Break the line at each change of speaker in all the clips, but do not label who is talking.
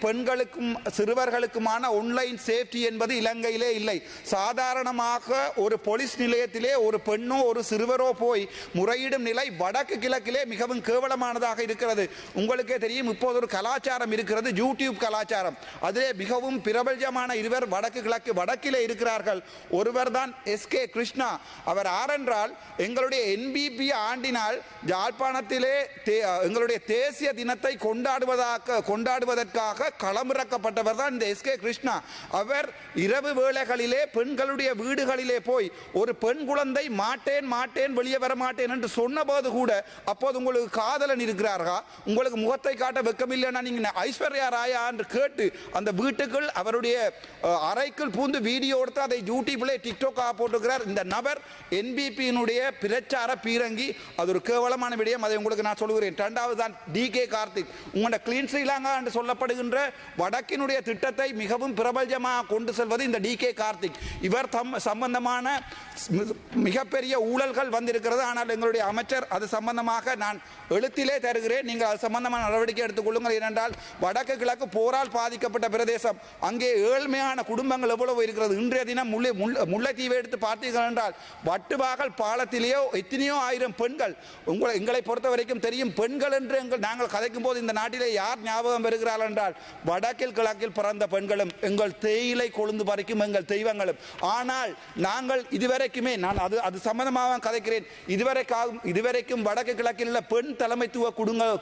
பெண்களுக்கும் சிறுவர்களுக்குமான online safety என்பது இலங்கையிலே இல்லை. சாதாரணமாக ஒரு போலீஸ் நிலையத்திலே ஒரு பெண்ணோ ஒரு சிறுவரோ போய் முறையிடும் நிலை வடக்கு கிழக்கிலே மிகவும் கேவலமானதாக இருக்கிறது. உங்களுக்கே தெரியும், இப்போது ஒரு கலாச்சாரம் இருக்கிறது, யூடியூப் கலாச்சாரம். அதிலே மிகவும் பிரபலமான இருவர் வடக்கிலே இருக்கிறார்கள். ஒருவர் தான் எஸ்கே கிருஷ்ணா. அவர் ஆரென்றால் எங்களுடைய என்பிபி ஆண்டினால் யாழ்ப்பாணத்திலே எங்களுடைய தேசிய தினத்தை கொண்டாடுவதற்காக களமிறக்கப்பட்டவர் தான் இந்த எஸ்கே கிருஷ்ணா. அவர் இரவு வேளைகளிலே பெண்களுடைய வீடுகளிலே போய் ஒரு பெண் குழந்தை மாட்டேன் வெளியே வர மாட்டேன் என்று சொன்னபோது கூட, அப்போது உங்களுக்கு காதலன் இருக்கிறார்களா, உங்களுக்கு முகத்தை காட்ட வெக்கமில்லைன்னா நீங்க ஐஸ்வர்யா ராயா என்று கேட்டு அந்த வீட்டுக்குள் அவருடைய அறைக்குள் பூந்து வீடியோ எடுத்து அதை யூடியூப்ல டிக்டாக் போட்டுக்கிறார். இந்த நபர் என்பிபியினுடைய பிரச்சார பீரங்கி. அது ஒரு கேவலமான விடயம். அதை உங்களுக்கு நான் சொல்லுகிறேன். இரண்டாவது தான் டிகே கார்த்திக். உங்களோட கிளீன் ஸ்ரீலங்கா என்று சொல்லப்படுகின்ற வடக்கினுடைய திட்டத்தை மிகவும் பிரபலமாக கொண்டு செல்வது இந்த டிகே கார்த்திக். இவர் சம்பந்தமான மிகப்பெரிய ஊழல்கள் வந்திருக்கிறது. ஆனால் எங்களுடைய அமைச்சர் அது சம்பந்தமாக நான் எழுத்திலே தருகிறேன், நீங்கள் அது சம்பந்தமான நடவடிக்கை எடுத்துக்கொள்ளுங்கள். ஏனென்றால் வடக்கு கிழக்கு போரால் பாதிக்கப்பட்ட பிரதேசம், அங்கே ஏழ்மையான குடும்பங்கள் எவ்வளவு இருக்கிறது. இன்றைய தினம் முல்லைத்தீவை எடுத்து பார்த்தீர்கள் என்றால் வட்டுவாகல் பாலத்திலேயோ எத்தனையோ ஆயிரம் பெண்கள். எங்களை பொறுத்த வரைக்கும் தெரியும், பெண்கள் என்று நாங்கள் கதைக்கும் போது இந்த நாட்டிலே யார் ஞாபகம் வருகிறார்கள் என்றால் வடக்கில் கிழக்கில் பிறந்த பெண்களும் எங்கள் தேயிலை கொழுந்து பறிக்கும் எங்கள் தெய்வங்களும். ஆனால் நாங்கள் இதுவரைக்குமே நான் அது சம்பந்தமாக கதைக்கிறேன். இதுவரைக்கும் வடக்கு கிழக்கில் உள்ள பெண் தலைமைத்துவ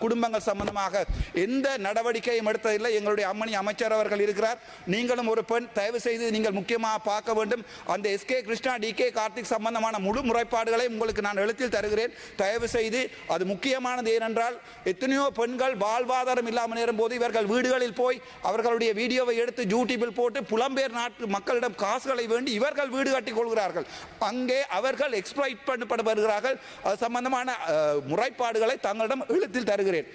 குடும்பங்கள் சம்பந்தமாக எந்த நடவடிக்கையும் எடுத்ததில்லை. எங்களுடைய அம்மணி அமைச்சர் அவர்கள் இருக்கிறார். நீங்களும் ஒரு பெண், தயவு செய்து நீங்கள் முக்கியமாக பார்க்க வேண்டும். அந்த எஸ்கே கிருஷ்ணா டிகே கார்த்திக் சம்பந்தமான முழு முறைப்பாடுகளை உங்களுக்கு நான் எழுத்தில் தருகிறேன். தயவு செய்து அது முக்கியமானது. ஏனென்றால் எத்தனையோ பெண்கள் வாழ்வாதாரம் இல்லாமல் நேரும் போது இவர்கள் வீடுகளில் போய் அவர்களுடைய வீடியோவை எடுத்து யூடியூபில் போட்டு புலம்பெயர் நாட்டு மக்களிடம் காசுகளை வேண்டி இவர்கள் வீடு கட்டிக் கொள்கிறார்கள். அங்கே அவர்கள் எக்ஸ்ப்ளாய்ட் பண்ணப்படுகிறார்கள். அது சம்பந்தமான முறைப்பாடுகளை தங்களிடம் எழுத்தில் தருகிறேன்.